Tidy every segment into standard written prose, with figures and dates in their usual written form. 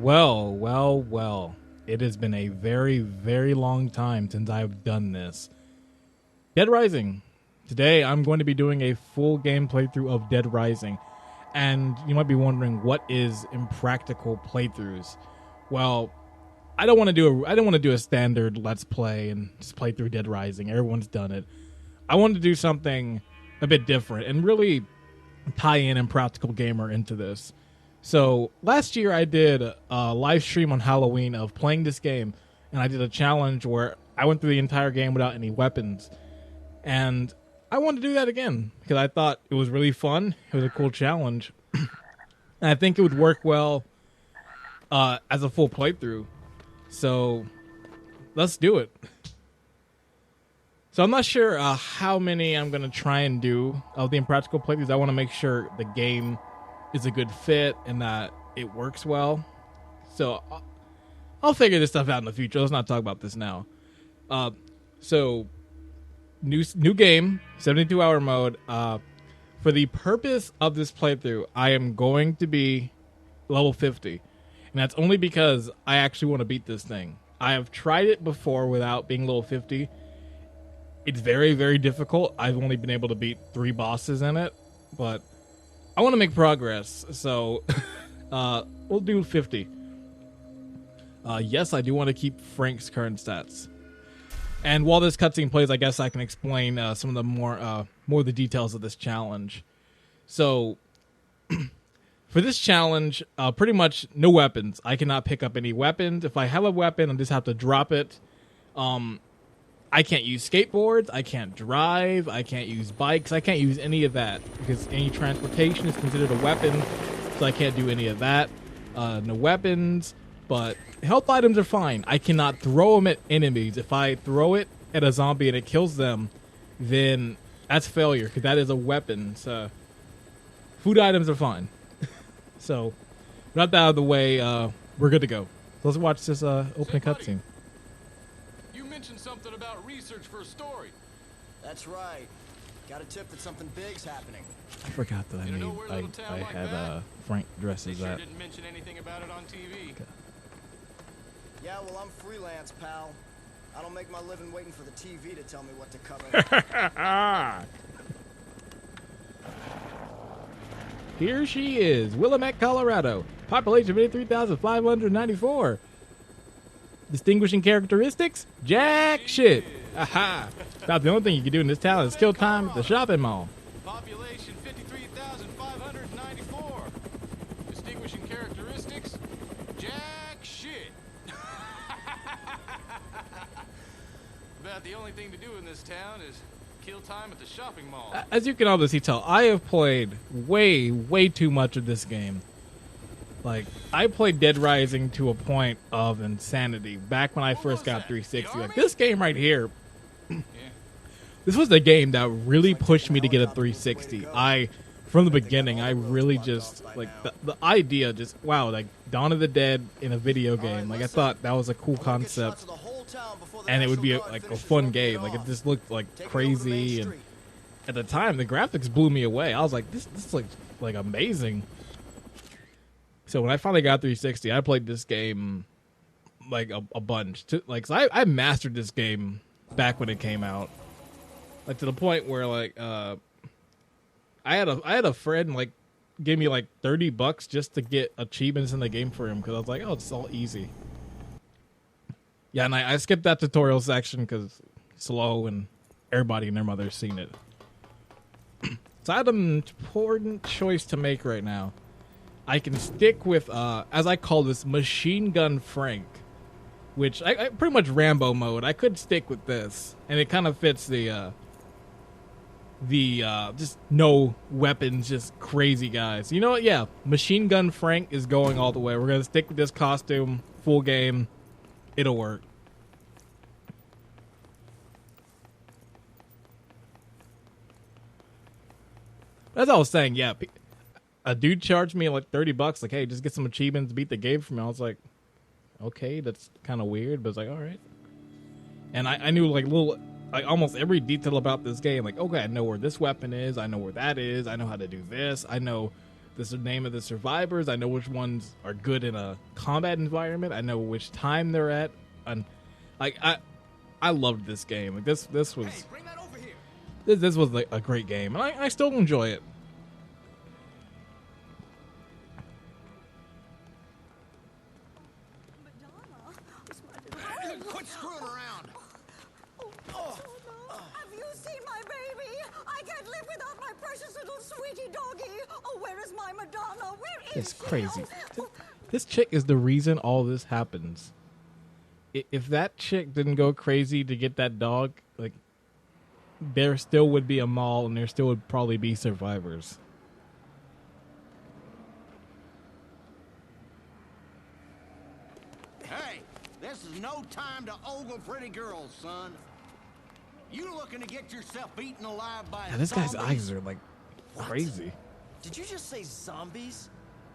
Well. It has been a very, very long time since I've done this. Dead Rising. Today, I'm going to be doing a full game playthrough of Dead Rising. And you might be wondering, what is Impractical playthroughs? Well, I don't want to do a standard Let's Play and just play through Dead Rising. Everyone's done it. I wanted to do something a bit different and really tie in Impractical Gamer into this. So last year I did a live stream on Halloween of playing this game, and I did a challenge where I went through the entire game without any weapons. And I wanted to do that again because I thought it was really fun. It was a cool challenge. And I think it would work well as a full playthrough. So let's do it. So I'm not sure how many I'm going to try and do of the Impractical playthroughs. I want to make sure the game is a good fit and that it works well. So I'll figure this stuff out in the future. Let's not talk about this now. So new game, 72-hour mode. For the purpose of this playthrough, I am going to be level 50. And that's only because I actually want to beat this thing. I have tried it before without being level 50. It's very, very difficult. I've only been able to beat 3 bosses in it, but I want to make progress, so we'll do 50. Yes, I do want to keep Frank's current stats. And while this cutscene plays, I guess I can explain some of the more of the details of this challenge. So, for this challenge, pretty much no weapons. I cannot pick up any weapons. If I have a weapon, I just have to drop it. I can't use skateboards, I can't drive, I can't use bikes, I can't use any of that because any transportation is considered a weapon, so I can't do any of that. No weapons, but health items are fine. I cannot throw them at enemies. If I throw it at a zombie and it kills them, then that's failure because that is a weapon. So food items are fine. So, got that out of the way, we're good to go. So let's watch this opening cutscene. Mentioned something about research for a story. That's right. Got a tip that something big's happening. I forgot that I had Frank dressed as that. Didn't mention anything about it on TV. Okay. Yeah, well, I'm freelance, pal. I don't make my living waiting for the TV to tell me what to cover. Here she is, Willamette, Colorado. Population of 83,594. Distinguishing characteristics? Jack shit. Aha. About the only thing you can do in this town is kill time at the shopping mall. Population 53,594. Distinguishing characteristics? Jack shit. About the only thing to do in this town is kill time at the shopping mall. As you can obviously tell, I have played way too much of this game. Like, I played Dead Rising to a point of insanity back when I first got 360. Like, this game right here, this was the game that really pushed me to get a 360. From the beginning, I really just, like, the idea just, wow, like, Dawn of the Dead in a video game. Like, I thought that was a cool concept, and it would be, a fun game. Like, it just looked, like, crazy, and at the time, the graphics blew me away. I was like, this is, like amazing. So when I finally got 360, I played this game like a bunch. So I mastered this game back when it came out, like to the point where like I had a friend like give me like $30 just to get achievements in the game for him because I was like, oh, it's all easy. Yeah, and I skipped that tutorial section because it's slow and everybody and their mother's seen it. So I had an important choice to make right now. I can stick with, as I call this, Machine Gun Frank, which I pretty much Rambo mode. I could stick with this, and it kind of fits the just no weapons, just crazy guys. You know what? Yeah, Machine Gun Frank is going all the way. We're gonna stick with this costume, full game. It'll work. As I was saying, yeah. A dude charged me like $30, like, hey, just get some achievements, beat the game for me. I was like, okay, that's kind of weird, but it's like, all right. And I knew like almost every detail about this game. Like, okay, I know where this weapon is. I know where that is. I know how to do this. I know the name of the survivors. I know which ones are good in a combat environment. I know which time they're at. And like I loved this game. Like this was Bring that over here. this was like a great game, and I still enjoy it. Quit screwing around. Have you seen my baby? I can't live without my precious little sweetie doggy. Oh, where is my Madonna? Where is It's she? crazy. Oh, This chick is the reason all this happens. If that chick didn't go crazy to get that dog, like, there still would be a mall, and there still would probably be survivors. Hey, this is no time to ogle pretty girls, son. You looking to get yourself eaten alive by Yeah, this guy's zombies? eyes are like crazy. Did you just say zombies?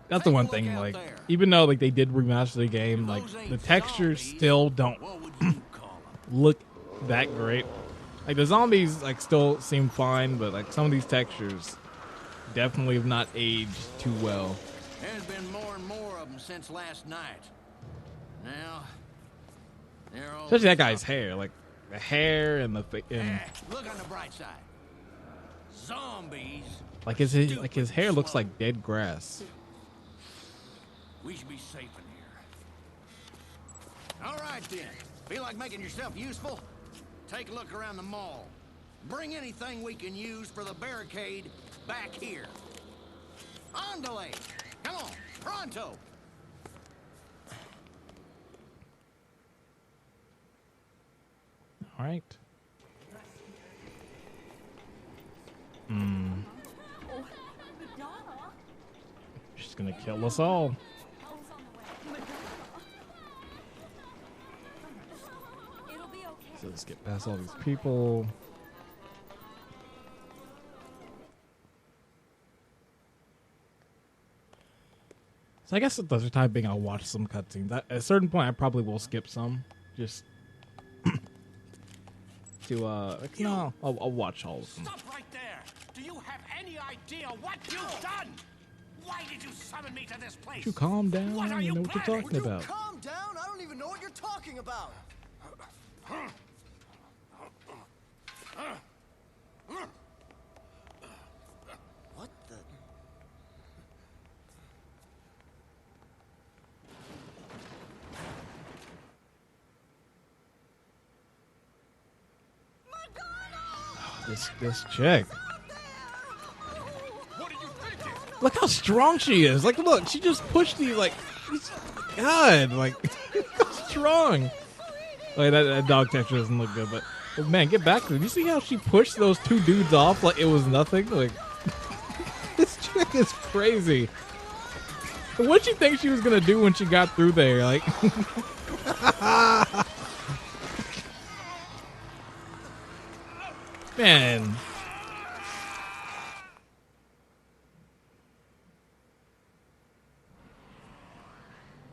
That's the one Take a look thing. out Like, there. even though like they did remaster the game, like Those ain't the textures zombies. still don't What would you call them? look that great. Like the zombies like still seem fine, but like some of these textures definitely have not aged too well. There's been more and more of them since last night. Now, they're all Especially that guy's hair, like the hair and the and Look on the bright side. Zombies. like his hair looks like dead grass. We should be safe in here. All right then. Feel like making yourself useful? Take a look around the mall. Bring anything we can use for the barricade back here. Andale! Come on, pronto! All right. Oh, Madonna. She's gonna kill us all. Madonna. It'll be okay. So let's get past all these people. So I guess at the time being, I'll watch some cutscenes. At a certain point, I probably will skip some, just to like, no, I'll watch all of them. Stop right there! Do you have any idea what you've done? Why did you summon me to this place? Would you calm down? What are You you know what you're planning? talking about. Calm down. I don't even know what you're talking about. What the? This chick. Look how strong she is. Like, look, she just pushed these. Like, God, like, strong. Like that dog texture doesn't look good, but man, get back to it. You see how she pushed those two dudes off like it was nothing? Like, this chick is crazy. What'd you think she was gonna do when she got through there? Like, man.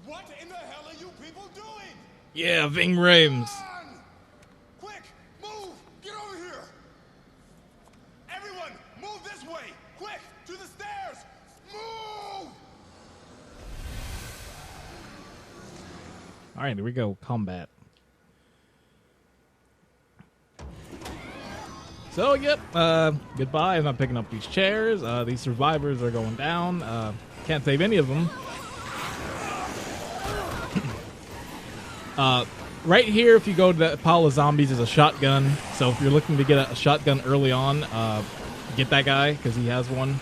What in the hell are you people doing? Yeah, Ving Rhames. Run! Quick, move! Get over here! Everyone, move this way! Quick, to the stairs! Move! All right, here we go. Combat. So, yep. Goodbye. I'm not picking up these chairs. These survivors are going down. Can't save any of them. Right here, if you go to that pile of zombies, is a shotgun. So if you're looking to get a shotgun early on, get that guy because he has one.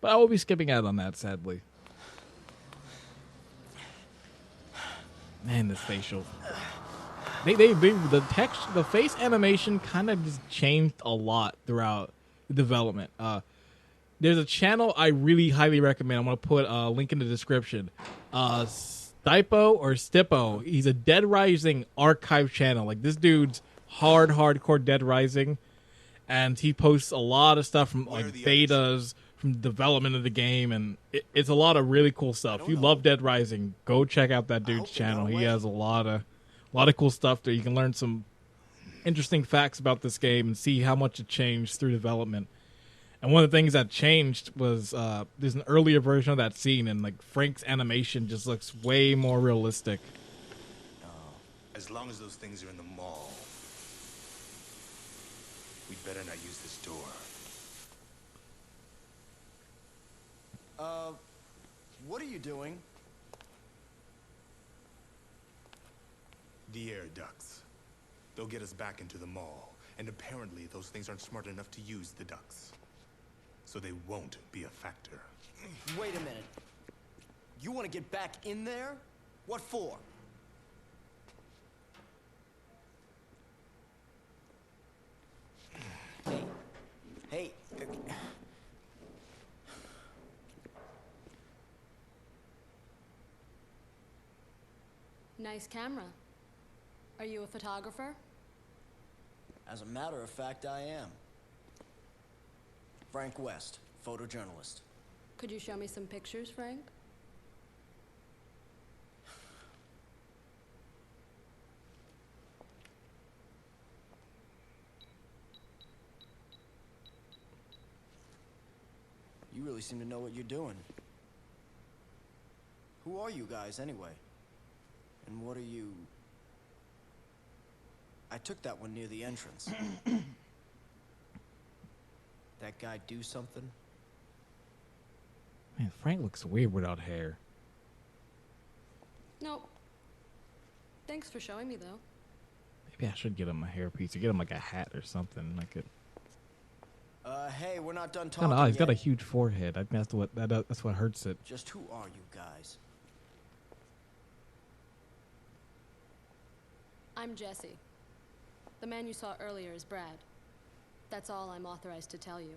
But I will be skipping out on that, sadly. Man, this facial. The face animation kind of just changed a lot throughout the development. There's a channel I really highly recommend. I'm going to put a link in the description. Stipo or Stipo. He's a Dead Rising archive channel. Like, this dude's hardcore Dead Rising. And he posts a lot of stuff from like betas, from development of the game, and it's a lot of really cool stuff. If you love Dead Rising, go check out that dude's channel. He has a lot of cool stuff there. You can learn some interesting facts about this game and see how much it changed through development. And one of the things that changed was there's an earlier version of that scene, and like Frank's animation just looks way more realistic. As long as those things are in the mall, we'd better not use this door. What are you doing? The air ducts. They'll get us back into the mall, and apparently those things aren't smart enough to use the ducts. So they won't be a factor. Wait a minute. You want to get back in there? What for? Hey. Nice camera. Are you a photographer? As a matter of fact, I am. Frank West, photojournalist. Could you show me some pictures, Frank? You really seem to know what you're doing. Who are you guys, anyway? And what are you... I took that one near the entrance. That guy do something? Man, Frank looks weird without hair. Nope. Thanks for showing me, though. Maybe I should get him a hairpiece or get him like a hat or something. Like it. Hey, we're not done He's talking got, he's got a yet. huge forehead. I think that's what hurts it. Just who are you guys? I'm Jesse. The man you saw earlier is Brad. That's all I'm authorized to tell you.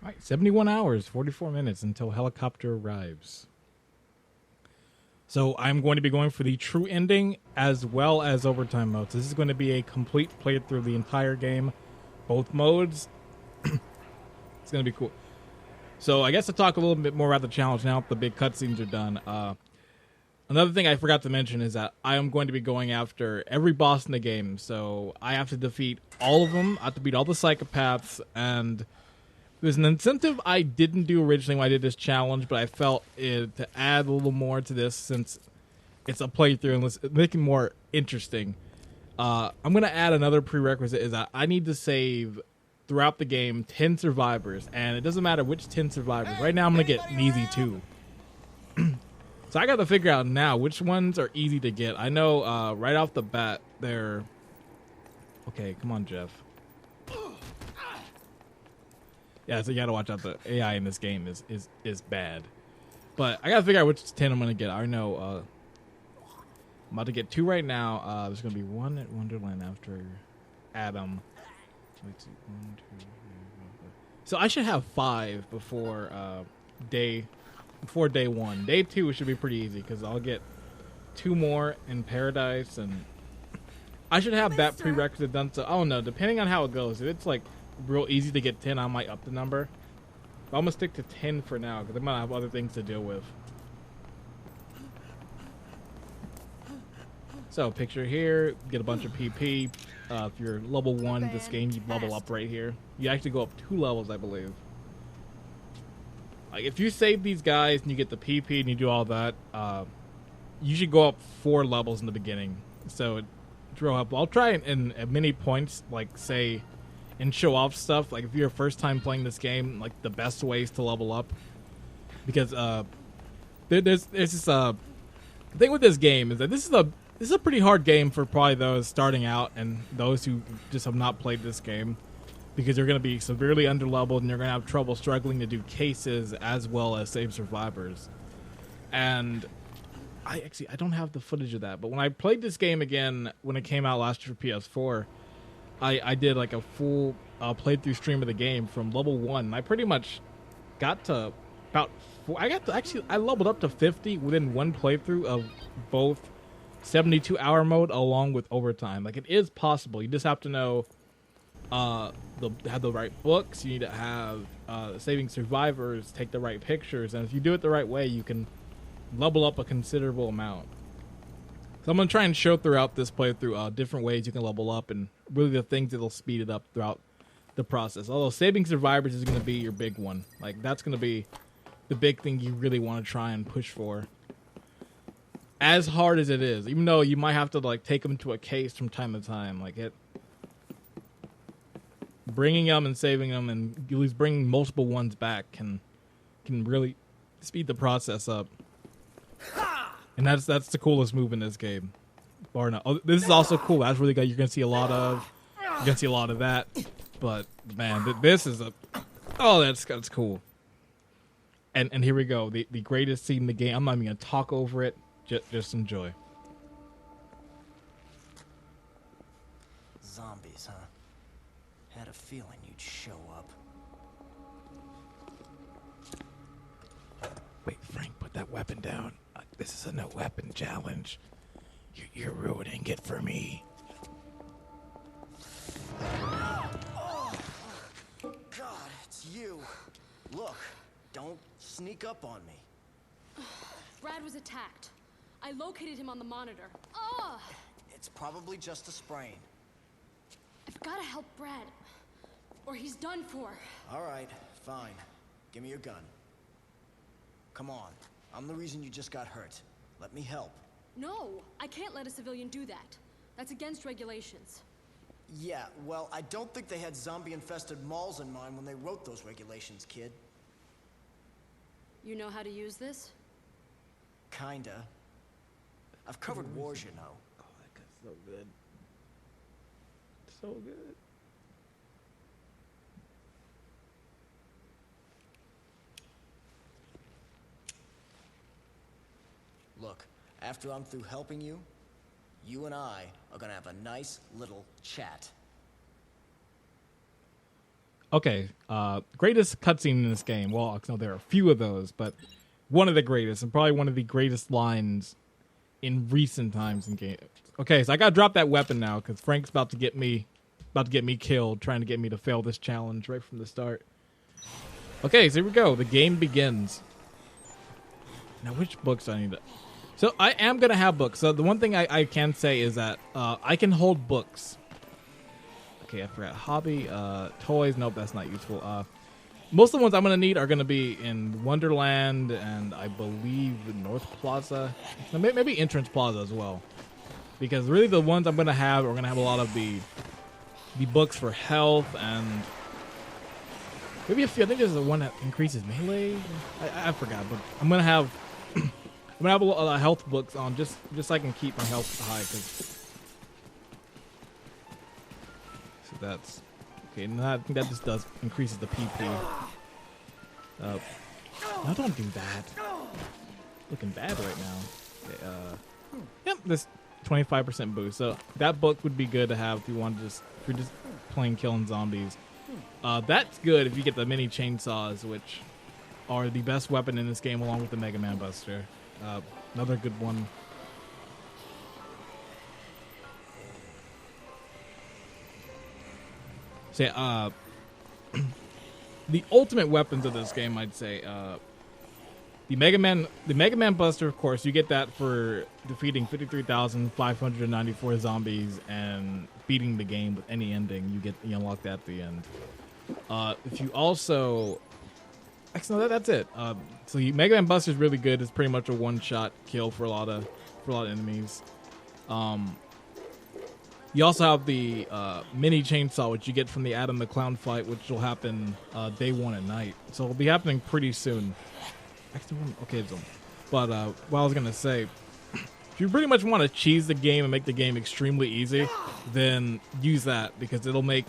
All right, 71 hours, 44 minutes until helicopter arrives. So I'm going to be going for the true ending as well as overtime modes. This is going to be a complete playthrough of the entire game, both modes. It's going to be cool. So I guess to talk a little bit more about the challenge now that the big cutscenes are done. Another thing I forgot to mention is that I am going to be going after every boss in the game. So I have to defeat all of them. I have to beat all the psychopaths. And there's an incentive I didn't do originally when I did this challenge, but I felt it to add a little more to this since it's a playthrough and let's make it more interesting. I'm going to add another prerequisite is that I need to save throughout the game 10 survivors, and it doesn't matter which 10 survivors. Right now I'm going to get an easy 2. So I got to figure out now which ones are easy to get. I know right off the bat they're... Okay, come on, Jeff. Yeah, so you got to watch out. The AI in this game is bad. But I got to figure out which 10 I'm going to get. I know I'm about to get 2 right now. There's going to be 1 at Wonderland after Adam. Let's see, 1, 2, 3, 4. So I should have 5 before day 1. Day 2 should be pretty easy because I'll get 2 more in Paradise, and I should have that prerequisite done. So I don't know, depending on how it goes. If it's like real easy to get 10, I might up the number. But I'm gonna stick to 10 for now because I might have other things to deal with. So picture here, get a bunch of PP. If you're level 1 this game, you level up right here. You actually go up 2 levels, I believe. Like if you save these guys and you get the PP and you do all that, you should go up 4 levels in the beginning. So it's real helpful. I'll try in at many points, like say, and show off stuff. Like if you're first time playing this game, like the best ways to level up, because there's this thing with this game is that this is a pretty hard game for probably those starting out and those who just have not played this game, because you're going to be severely underleveled and you're going to have trouble struggling to do cases as well as save survivors. And I don't have the footage of that, but when I played this game again when it came out last year for PS4, I did like a full playthrough stream of the game from level 1. And I pretty much got to about 4. I leveled up to 50 within one playthrough of both 72-hour mode along with overtime. Like it is possible. You just have to know have the right books. You need to have saving survivors, take the right pictures, and if you do it the right way, you can level up a considerable amount. So I'm gonna try and show throughout this playthrough different ways you can level up, and really the things that'll speed it up throughout the process. Although saving survivors is gonna be your big one. Like, that's gonna be the big thing you really want to try and push for. As hard as it is, even though you might have to like take them to a case from time to time, like bringing them and saving them, and at least bringing multiple ones back can really speed the process up. And that's the coolest move in this game. Bar none. Oh, this is also cool. That's really good. You're gonna see a lot of. You're gonna see a lot of that. But man, this is that's cool. And here we go. The greatest scene in the game. I'm not even gonna talk over it. Just enjoy. Zombies, huh? Had a feeling you'd show up. Wait, Frank, put that weapon down. This is a no weapon challenge. You're ruining it for me. Oh, God, it's you. Look, don't sneak up on me. Brad was attacked. I located him on the monitor. Ugh! It's probably just a sprain. I've got to help Brad, or he's done for. All right, fine. Give me your gun. Come on. I'm the reason you just got hurt. Let me help. No, I can't let a civilian do that. That's against regulations. Yeah, well, I don't think they had zombie-infested malls in mind when they wrote those regulations, kid. You know how to use this? Kinda. I've covered wars, you know. Oh, that guy's so good. So good. Look, after I'm through helping you, you and I are gonna have a nice little chat. Okay, greatest cutscene in this game. Well, no, there are a few of those, but one of the greatest, and probably one of the greatest lines in recent times in games. Okay, so I gotta drop that weapon now because Frank's about to get me killed, trying to get me to fail this challenge right from the start. Okay, so here we go. The game begins. Now, which books do I need to... So I am gonna have books. So the one thing I can say is that I can hold books. Okay, I forgot. Hobby, toys. Nope, that's not useful. Most of the ones I'm gonna need are gonna be in Wonderland and I believe North Plaza, maybe Entrance Plaza as well. Because really, the ones I'm gonna have are gonna have a lot of the books for health and maybe a few. I think there's the one that increases melee. I forgot, but I'm gonna have I'm gonna have a lot of health books on just so I can keep my health high. So that's okay. And I think that just increases the PP. No, don't do that. Looking bad right now. Okay, yep, this 25% boost. So that book would be good to have if you want to if you're just plain killing zombies. That's good if you get the mini chainsaws, which are the best weapon in this game, along with the Mega Man Buster. Another good one. So yeah, the ultimate weapons of this game, I'd say, the Mega Man Buster, of course, you get that for defeating 53,594 zombies and beating the game with any ending. You unlock that at the end. If you also, actually, no, that's it. So Mega Man Buster is really good. It's pretty much a one-shot kill for a lot of enemies. You also have the mini chainsaw, which you get from the Adam the Clown fight, which will happen day 1 at night. So it'll be happening pretty soon. Actually, okay, but what I was gonna say, if you pretty much want to cheese the game and make the game extremely easy, then use that because it'll make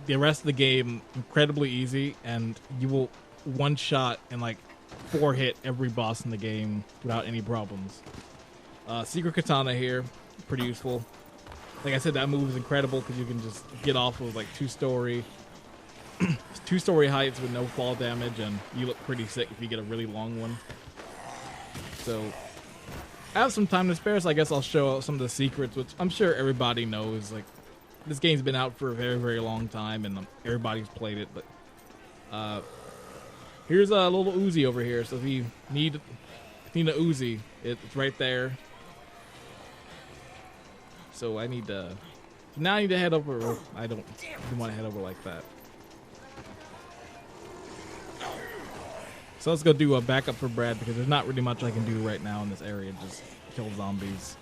the rest of the game incredibly easy, and you will one shot and like 4 hit every boss in the game without any problems. Secret Katana here, pretty useful. Like I said, that move is incredible because you can just get off of like 2-story heights with no fall damage, and you look pretty sick if you get a really long one. So I have some time to spare, so I guess I'll show out some of the secrets, which I'm sure everybody knows. Like, this game's been out for a very, very long time, and everybody's played it. But here's a little Uzi over here. So if you need a Uzi, it's right there. So I need to. Now I need to head over. I don't want to head over like that. So let's go do a backup for Brad because there's not really much I can do right now in this area. Just kill zombies.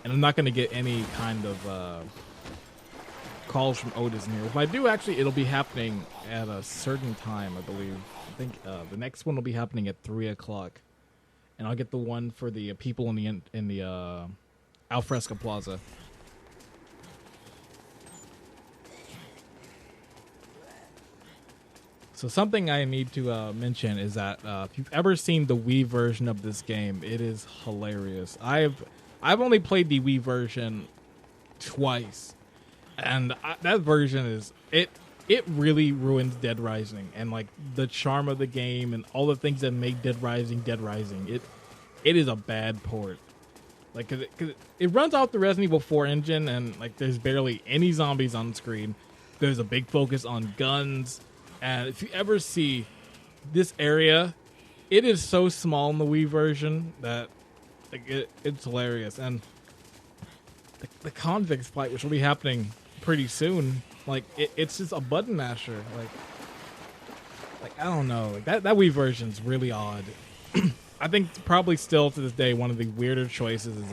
And I'm not going to get any kind of calls from Otis in here. If I do, actually, it'll be happening at a certain time, I believe. I think the next one will be happening at 3 o'clock. And I'll get the one for the people in the Alfresco Plaza. So something I need to mention is that if you've ever seen the Wii version of this game, it is hilarious. I've only played the Wii version twice, and that version is it really ruins Dead Rising and like the charm of the game and all the things that make Dead Rising. It is a bad port. Like, cause it runs off the Resident Evil 4 engine, and like there's barely any zombies on screen. There's a big focus on guns, and if you ever see this area, it is so small in the Wii version that like it's hilarious. And the convict fight, which will be happening pretty soon, like it's just a button masher. Like I don't know, like that Wii version's really odd. I think probably still to this day one of the weirder choices is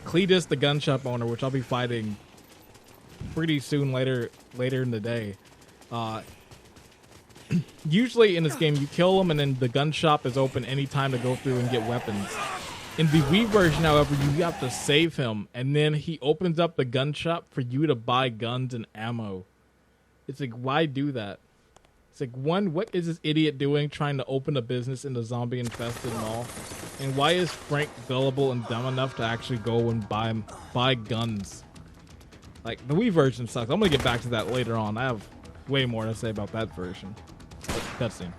Cletus, the gun shop owner, which I'll be fighting pretty soon later in the day. Usually in this game you kill him and then the gun shop is open anytime to go through and get weapons. In the Wii version, however, you have to save him and then he opens up the gun shop for you to buy guns and ammo. It's like, why do that? It's like, one, what is this idiot doing trying to open a business in the zombie-infested mall? And why is Frank gullible and dumb enough to actually go and buy guns? Like, the Wii version sucks. I'm going to get back to that later on. I have way more to say about that version. Cutscene.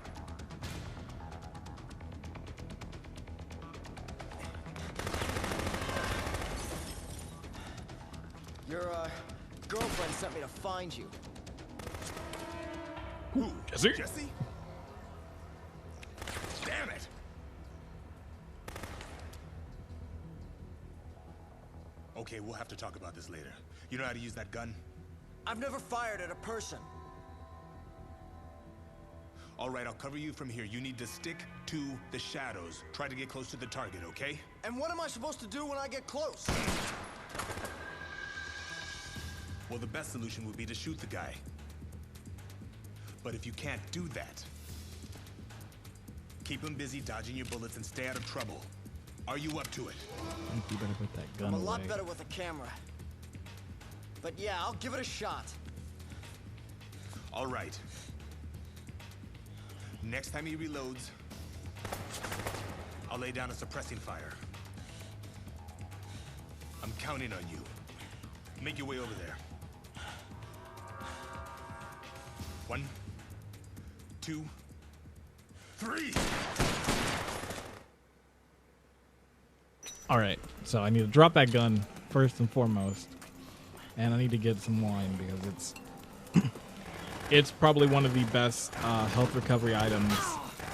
Your girlfriend sent me to find you. Who? Jesse? Jesse? Damn it! Okay, we'll have to talk about this later. You know how to use that gun? I've never fired at a person. All right, I'll cover you from here. You need to stick to the shadows. Try to get close to the target, okay? And what am I supposed to do when I get close? Well, the best solution would be to shoot the guy. But if you can't do that, keep him busy dodging your bullets and stay out of trouble. Are you up to it? I think you better put that gun I'm a away. lot better with a camera. But yeah, I'll give it a shot. All right. Next time he reloads, I'll lay down a suppressing fire. I'm counting on you. Make your way over there. 1, 2, 3. All right, so I need to drop that gun first and foremost, and I need to get some wine because it's probably one of the best health recovery items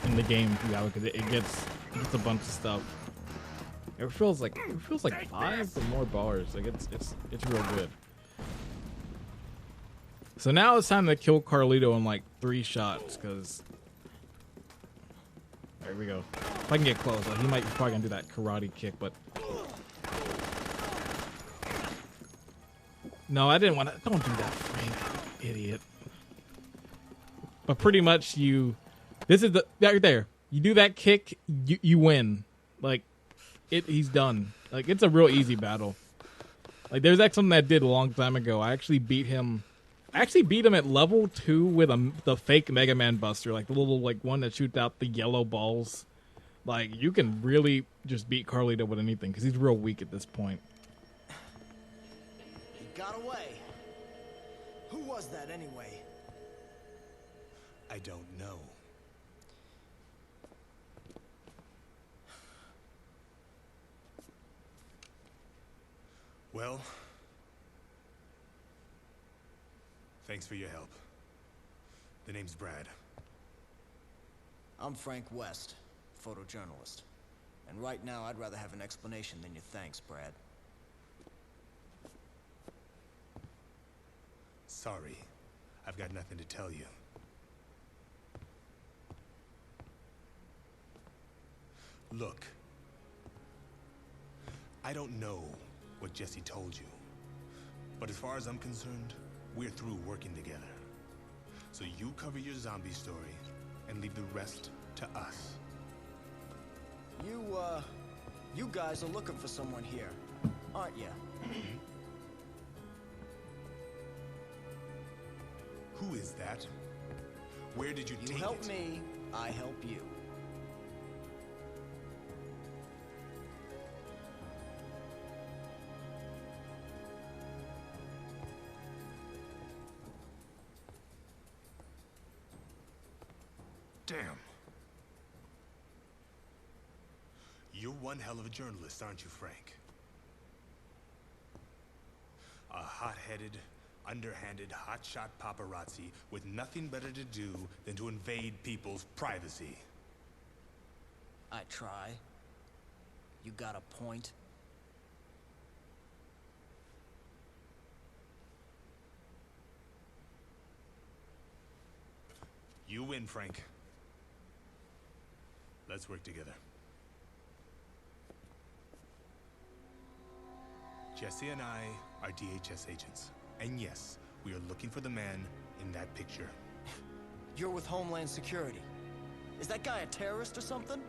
in the game. Because it gets a bunch of stuff. It feels like 5 or more bars. Like it's real good. So now it's time to kill Carlito in like 3 shots, because there we go. If I can get close, he might probably gonna do that karate kick, but no, I didn't want to. Don't do that, Frank, idiot. But pretty much this is right there. You do that kick, you win. Like he's done. Like it's a real easy battle. Like there's actually something I did a long time ago. I actually beat him. At level 2 with the fake Mega Man Buster, like the little one that shoots out the yellow balls. Like you can really just beat Carlito with anything because he's real weak at this point. He got away. Who was that anyway? I don't know. Well, thanks for your help. The name's Brad. I'm Frank West, photojournalist. And right now, I'd rather have an explanation than your thanks, Brad. Sorry, I've got nothing to tell you. Look, I don't know what Jesse told you, but as far as I'm concerned, we're through working together. So you cover your zombie story and leave the rest to us. You guys are looking for someone here, aren't you? Who is that? Where did you take it? You help me, I help you. Damn. You're one hell of a journalist, aren't you, Frank? A hot-headed, underhanded, hotshot paparazzi with nothing better to do than to invade people's privacy. I try. You got a point? You win, Frank. Let's work together. Jesse and I are DHS agents. And yes, we are looking for the man in that picture. You're with Homeland Security. Is that guy a terrorist or something?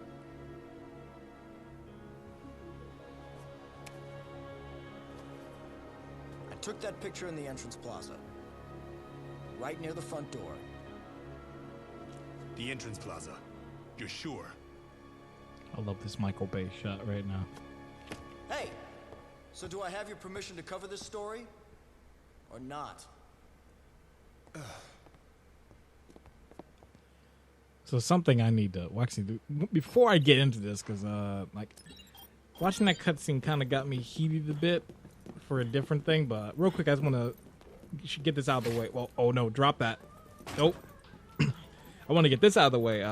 I took that picture in the entrance plaza. Right near the front door. The entrance plaza. You're sure? I love this Michael Bay shot right now. Hey! So do I have your permission to cover this story? Or not? So something I need to actually do before I get into this, because like watching that cutscene kind of got me heated a bit for a different thing. But real quick, I just want to get this out of the way. Well, oh no, drop that. Nope. I want to get this out of the way.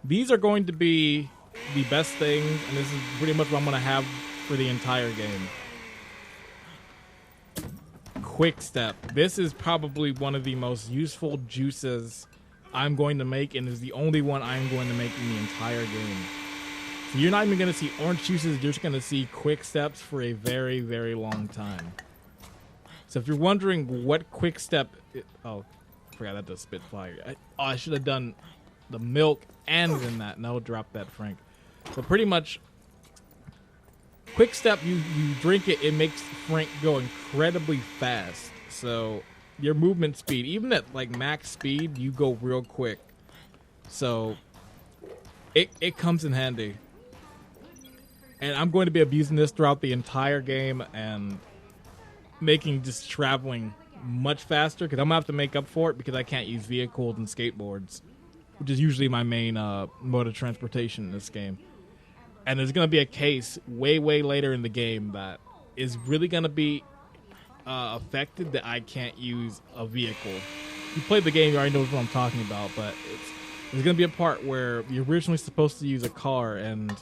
These are going to be the best things, and this is pretty much what I'm going to have for the entire game. Quick step. This is probably one of the most useful juices I'm going to make, and is the only one I'm going to make in the entire game. So you're not even going to see orange juices, you're just going to see quick steps for a very, very long time. So if you're wondering what quick step... oh, I forgot that does spit fire. I should have done the milk and then that. No, drop that, Frank. So pretty much... quick step, you drink it, it makes Frank go incredibly fast. So your movement speed, even at like max speed, you go real quick. So it comes in handy. And I'm going to be abusing this throughout the entire game and making just traveling much faster, because I'm going to have to make up for it because I can't use vehicles and skateboards, which is usually my main mode of transportation in this game. And there's going to be a case way, way later in the game that is really going to be affected that I can't use a vehicle. If you played the game, you already know what I'm talking about, but there's going to be a part where you're originally supposed to use a car, and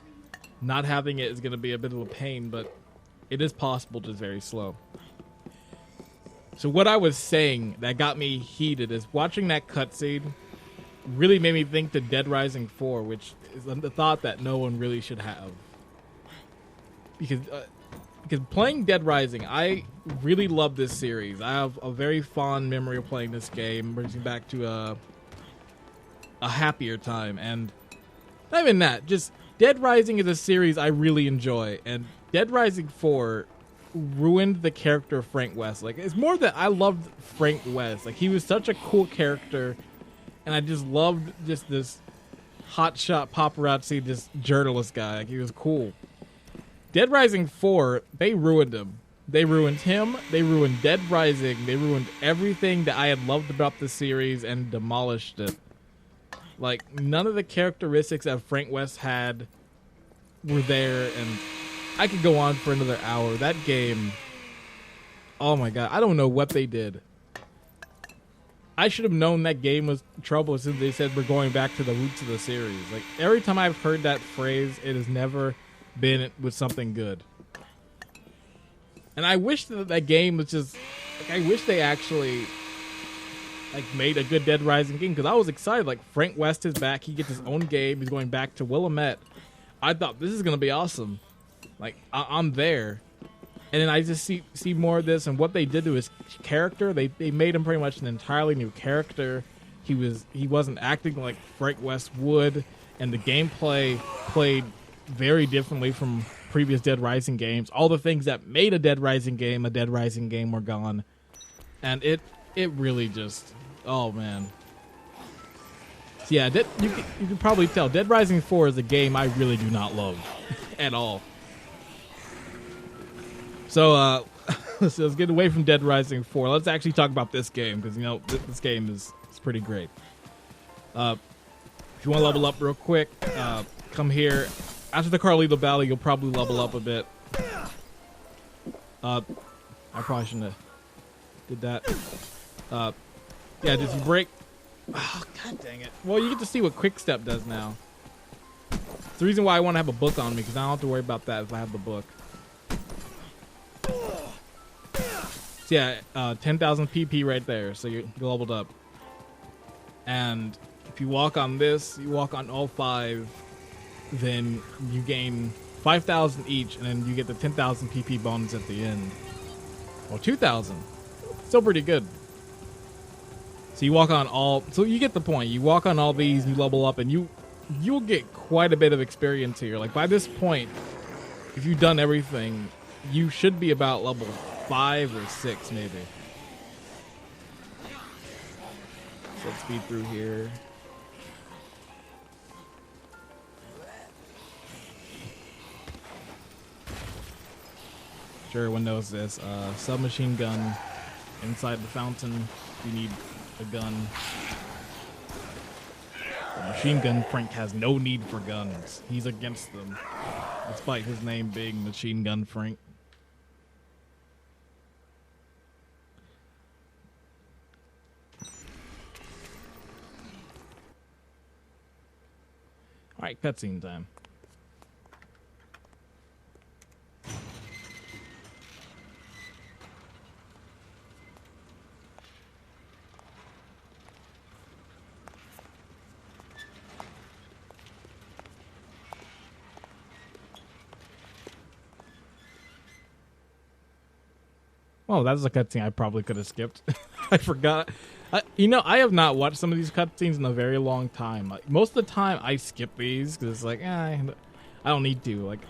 not having it is going to be a bit of a pain, but it is possible, just very slow. So what I was saying that got me heated is watching that cutscene really made me think to Dead Rising 4, which is the thought that no one really should have. Because playing Dead Rising, I really love this series. I have a very fond memory of playing this game. Brings me back to a happier time. And not even that, just Dead Rising is a series I really enjoy. And Dead Rising 4 ruined the character of Frank West. Like, it's more that I loved Frank West. Like, he was such a cool character. And I just loved just this hotshot paparazzi, this journalist guy. Like, he was cool. Dead Rising 4, they ruined him. They ruined him. They ruined Dead Rising. They ruined everything that I had loved about the series and demolished it. Like, none of the characteristics that Frank West had were there, and I could go on for another hour. That game Oh my god, I don't know what they did. I should have known that game was trouble since they said we're going back to the roots of the series. Like, every time I've heard that phrase, it has never been with something good. And I wish that game was just... Like, I wish they actually... like, made a good Dead Rising game, because I was excited. Like, Frank West is back. He gets his own game. He's going back to Willamette. I thought, this is going to be awesome. Like, I'm there. And then I just see more of this, and what they did to his character, they made him pretty much an entirely new character. He wasn't acting like Frank West would, and the gameplay played very differently from previous Dead Rising games. All the things that made a Dead Rising game were gone. And it really just, oh man. So yeah, you can probably tell Dead Rising 4 is a game I really do not love at all. So let's get away from Dead Rising 4. Let's actually talk about this game, because, you know, this game is pretty great. If you want to level up real quick, come here. After the Carlito Valley, you'll probably level up a bit. I probably shouldn't have did that. Yeah, did you break? Oh, god dang it. Well, you get to see what Quick Step does now. It's the reason why I want to have a book on me, because I don't have to worry about that if I have the book. So yeah, 10,000 PP right there, so you're leveled up. And if you walk on this, you walk on all 5, then you gain 5,000 each, and then you get the 10,000 PP bonus at the end. Well, 2,000. Still pretty good. So you walk on all, so you get the point. You walk on all these, you level up, and you'll get quite a bit of experience here. Like, by this point, if you've done everything, you should be about level 5 or 6 maybe. So let's speed through here. Sure, everyone knows this. Submachine gun inside the fountain. You need a gun. The machine gun Frank has no need for guns. He's against them, despite his name being Machine Gun Frank. Alright, cutscene time. Oh, that's a cutscene I probably could have skipped. I forgot. You know, I have not watched some of these cutscenes in a very long time. Like, most of the time, I skip these because it's like, I don't need to. Like,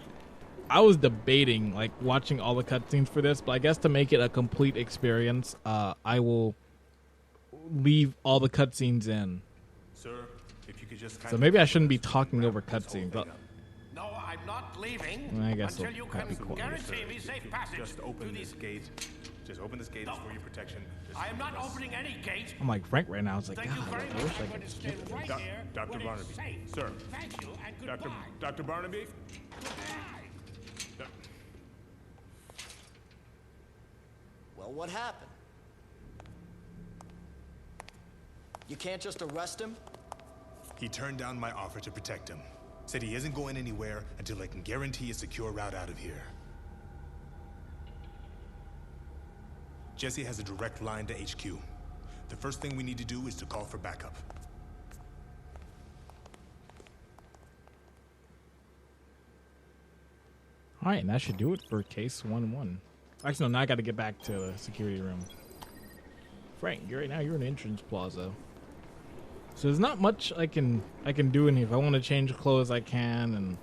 I was debating like watching all the cutscenes for this, but I guess to make it a complete experience, I will leave all the cutscenes in. Sir, if you could just so maybe I shouldn't be talking over cutscenes. But No, I'm not leaving I guess until you can be quiet. guarantee me safe passage. Just open to this gate. Just open this gate. It's for your protection. Just I am not opening any gate. I'm like Frank right now. It's like, Thank God, you very I much. wish I I'm going could to stay skip it. right here. Dr. when it's Barnaby, safe. sir. Thank you and goodbye. Dr. Barnaby? Well, what happened? You can't just arrest him? He turned down my offer to protect him. Said he isn't going anywhere until I can guarantee a secure route out of here. Jesse has a direct line to HQ. The first thing we need to do is to call for backup. All right, and that should do it for case 1-1. Actually, no, now I got to get back to the security room. Frank, right now you're in the entrance plaza. So there's not much I can do in here. If I want to change clothes, I can. And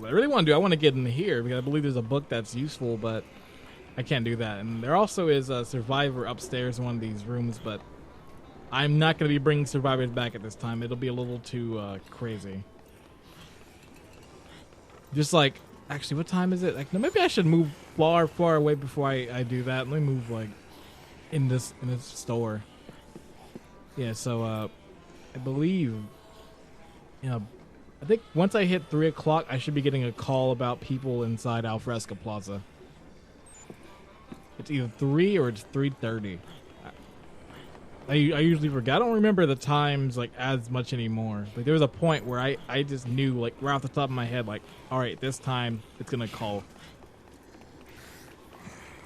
what I really want to do, I want to get in here because I believe there's a book that's useful, but I can't do that. And there also is a survivor upstairs in one of these rooms, but I'm not going to be bringing survivors back at this time. It'll be a little too crazy. Just like, actually, what time is it? Like, no, maybe I should move far, far away before I do that. Let me move like in this store. Yeah, so I believe, you know, I think once I hit 3 o'clock, I should be getting a call about people inside Alfresca Plaza. It's either 3 or it's 3:30. I usually forget. I don't remember the times like as much anymore. Like there was a point where I just knew like right off the top of my head like, all right, this time it's gonna call.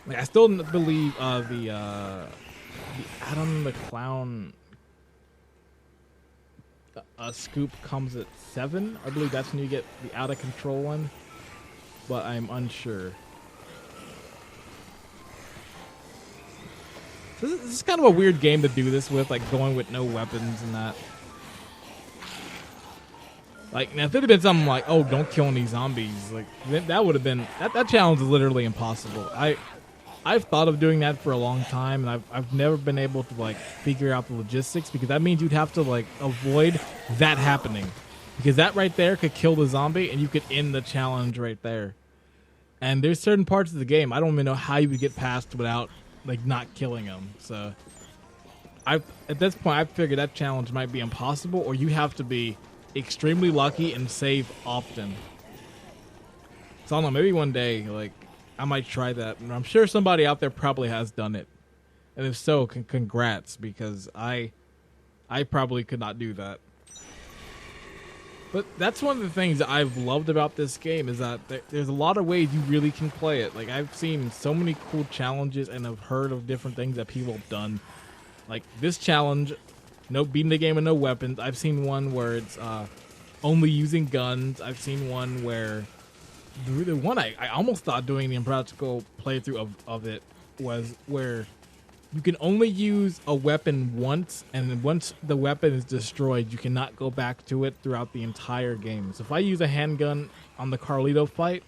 Like I still believe the Adam the Clown scoop comes at 7. I believe that's when you get the out of control one, but I'm unsure. This is kind of a weird game to do this with, like going with no weapons and that. Like, now if it had been something like, oh, don't kill any zombies, like that would have been that challenge is literally impossible. I've thought of doing that for a long time, and I've never been able to like figure out the logistics, because that means you'd have to like avoid that happening, because that right there could kill the zombie and you could end the challenge right there. And there's certain parts of the game I don't even know how you would get past without like not killing them. So at this point I figured that challenge might be impossible, or you have to be extremely lucky and save often. So I don't know, maybe one day like I might try that, and I'm sure somebody out there probably has done it, and if so, congrats, because I probably could not do that. But that's one of the things that I've loved about this game, is that there's a lot of ways you really can play it. Like I've seen so many cool challenges and have heard of different things that people have done. Like this challenge, beating the game with no weapons. I've seen one where it's only using guns. I've seen one where the one I almost thought doing the Impractical playthrough of it was where you can only use a weapon once, and then once the weapon is destroyed, you cannot go back to it throughout the entire game. So if I use a handgun on the Carlito fight,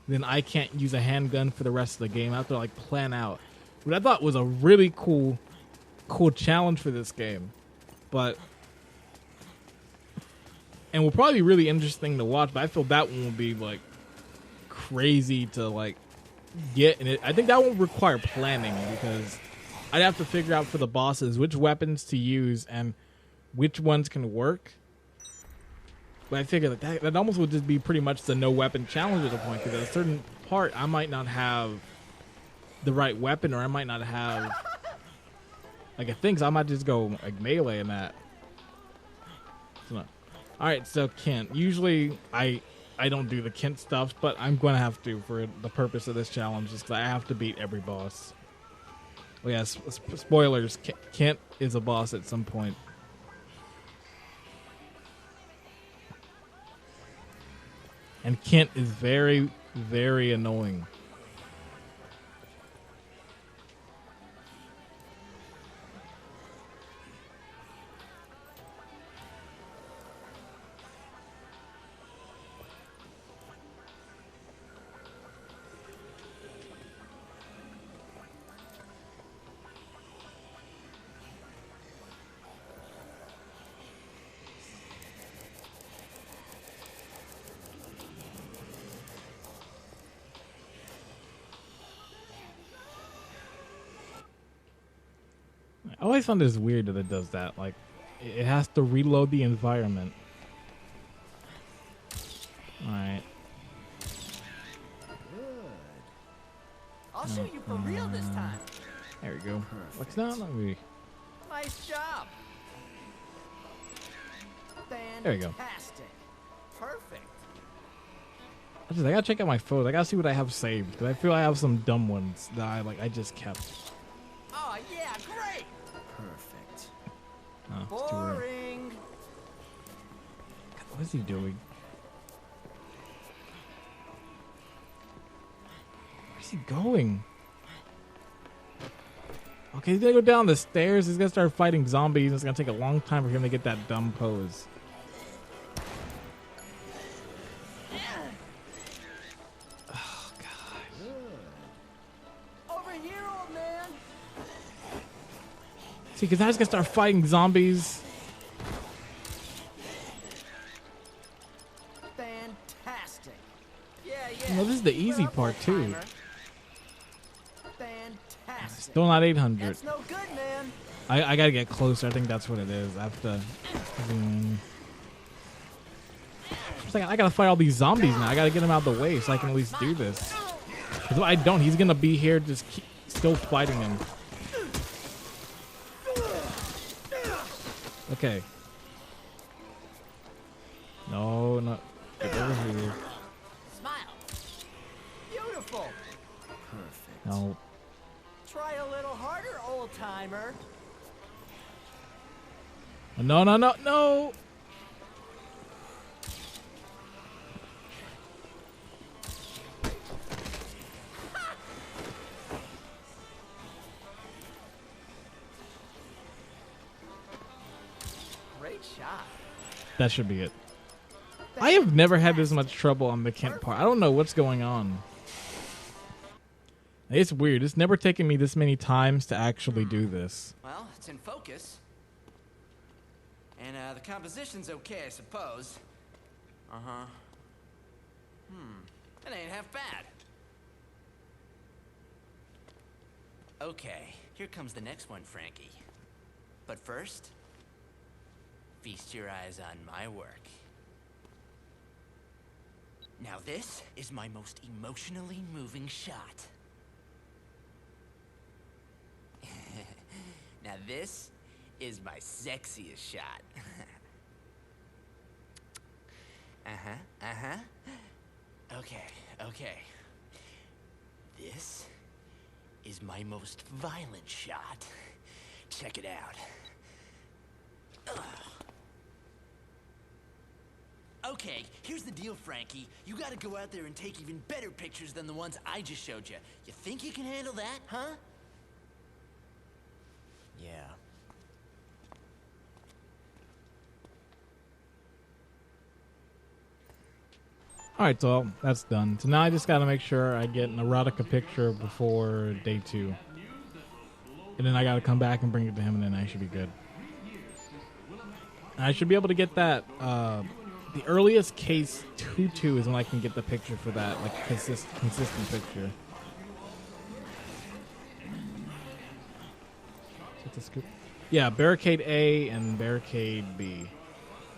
then I can't use a handgun for the rest of the game. I have to like plan out. What I thought was a really cool challenge for this game, and will probably be really interesting to watch. But I feel that one will be like crazy to like get, and I think that won't require planning, because I'd have to figure out for the bosses which weapons to use and which ones can work. But I figure that almost would just be pretty much the no weapon challenge at a point, because at a certain part I might not have the right weapon, or I might not have like a thing, so I might just go like melee in that. So, all right, so Kent. Usually I don't do the Kent stuff, but I'm going to have to for the purpose of this challenge, just because I have to beat every boss. Well, yes, spoilers. Kent is a boss at some point. And Kent is very, very annoying. I always found this weird that it does that. Like, it has to reload the environment. Alright. Good. I'll show you for real this time. There we go. What's not? Let me. Nice job. There you go. Fantastic. Perfect. I gotta check out my photos. I gotta see what I have saved, because I feel I have some dumb ones that I just kept. Oh yeah, great. Perfect. Oh, it's too early. Boring. What is he doing? Where's he going? Okay, he's gonna go down the stairs. He's gonna start fighting zombies. It's gonna take a long time for him to get that dumb pose. Oh god. Over here, old man. See, because now he's gonna start fighting zombies. Fantastic. Yeah. Well, this is the easy part too. Fantastic. Still not 800. That's no good, man. I gotta get closer. I think that's what it is. I have to. It's like I gotta fight all these zombies now. I gotta get them out of the way so I can at least do this. Because if I don't, he's gonna be here just still fighting him. Okay. No, not get over here. Smile. Beautiful. Perfect. No. Try a little harder, old timer. No, no, no, no. Great shot. That should be it. I have never had this much trouble on the Kent part. I don't know what's going on. It's weird. It's never taken me this many times to actually do this. Well, it's in focus. And the composition's okay, I suppose. Uh-huh. That ain't half bad. Okay, here comes the next one, Frankie. But first, feast your eyes on my work. Now this is my most emotionally moving shot. Now this is my sexiest shot. Okay. This is my most violent shot. Check it out. Okay, here's the deal, Frankie. You gotta go out there and take even better pictures than the ones I just showed you. You think you can handle that, huh? Yeah. Alright, so that's done. So now I just gotta make sure I get an erotica picture before day 2. And then I gotta come back and bring it to him, and then I should be good. And I should be able to get that, the earliest case 2-2 is when I can get the picture for that, like consistent picture. Yeah, barricade A and barricade B.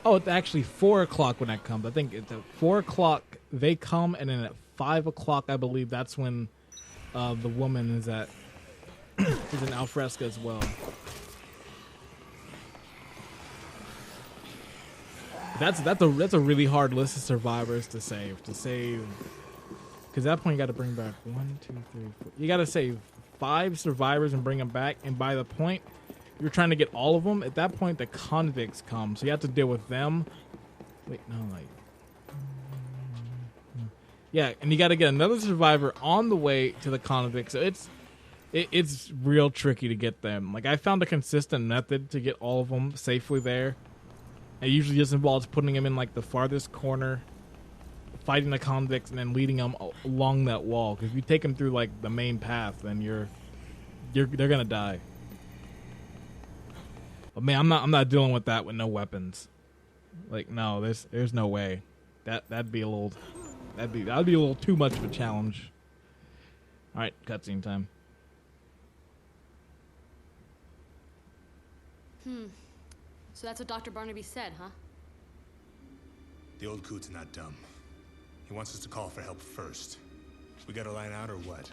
Oh, it's actually 4 o'clock when that comes. I think it's at 4 o'clock they come, and then at 5 o'clock, I believe that's when the woman is at is in Alfresca as well. That's a really hard list of survivors to save. Because at that point you got to bring back 1, 2, 3, 4. You got to save 5 survivors and bring them back. And by the point you're trying to get all of them, at that point the convicts come, so you have to deal with them. Wait, no, like, yeah, and you got to get another survivor on the way to the convicts. So it's real tricky to get them. Like, I found a consistent method to get all of them safely there. It usually just involves putting them in like the farthest corner, fighting the convicts, and then leading them along that wall. Because if you take them through like the main path, then they're gonna die. But man, I'm not dealing with that with no weapons. Like, no, there's no way. That'd be a little too much of a challenge. All right, cutscene time. So that's what Dr. Barnaby said, huh? The old coot's not dumb. He wants us to call for help first. We gotta line out or what?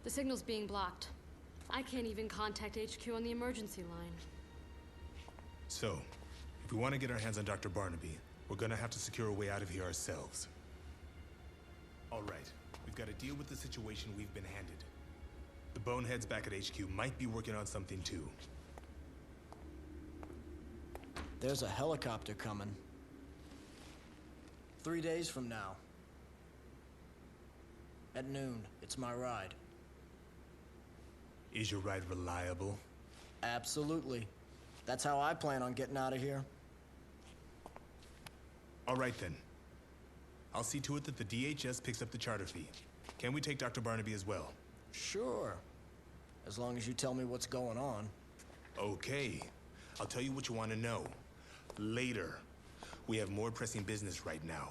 The signal's being blocked. I can't even contact HQ on the emergency line. So, if we want to get our hands on Dr. Barnaby, we're gonna have to secure a way out of here ourselves. All right, we've got to deal with the situation we've been handed. The boneheads back at HQ might be working on something too. There's a helicopter coming. 3 days from now. At noon, it's my ride. Is your ride reliable? Absolutely. That's how I plan on getting out of here. All right then. I'll see to it that the DHS picks up the charter fee. Can we take Dr. Barnaby as well? Sure. As long as you tell me what's going on. Okay. I'll tell you what you want to know. Later. We have more pressing business right now.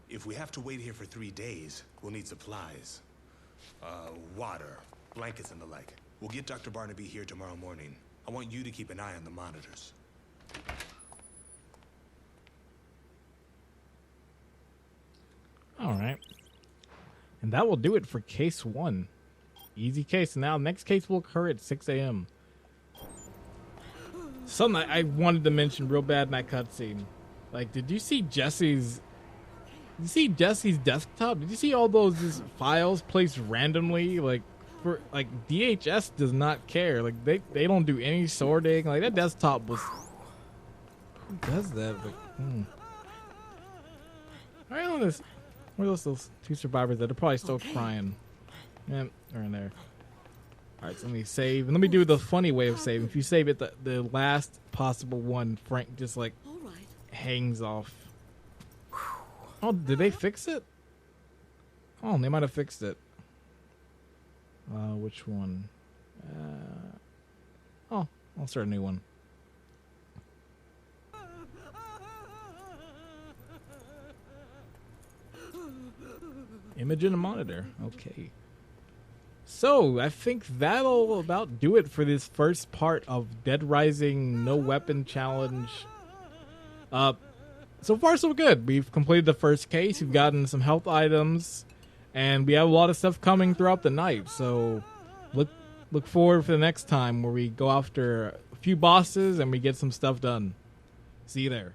If we have to wait here for 3 days, we'll need supplies. Water, blankets and the like. We'll get Dr. Barnaby here tomorrow morning. I want you to keep an eye on the monitors. right. And that will do it for case 1. Easy case. Now, next case will occur at 6 a.m. Something I wanted to mention real bad in that cutscene. Like, did you see Jesse's desktop? Did you see all those just files placed randomly? Like, for like DHS does not care. Like, they don't do any sorting. Like, that desktop was. Who does that? Like, I don't know this. Where are those 2 survivors that are probably still crying? Yeah, they're in there. All right, so let me save. And let me do the funny way of saving. If you save it, the last possible one, Frank just like hangs off. Oh, did they fix it? Oh, they might have fixed it. Which one? Oh, I'll start a new one. Image in a monitor. Okay. So, I think that'll about do it for this first part of Dead Rising No Weapon Challenge. So far so good. We've completed the first case, we've gotten some health items, and we have a lot of stuff coming throughout the night. So, look forward for the next time where we go after a few bosses and we get some stuff done. See you there.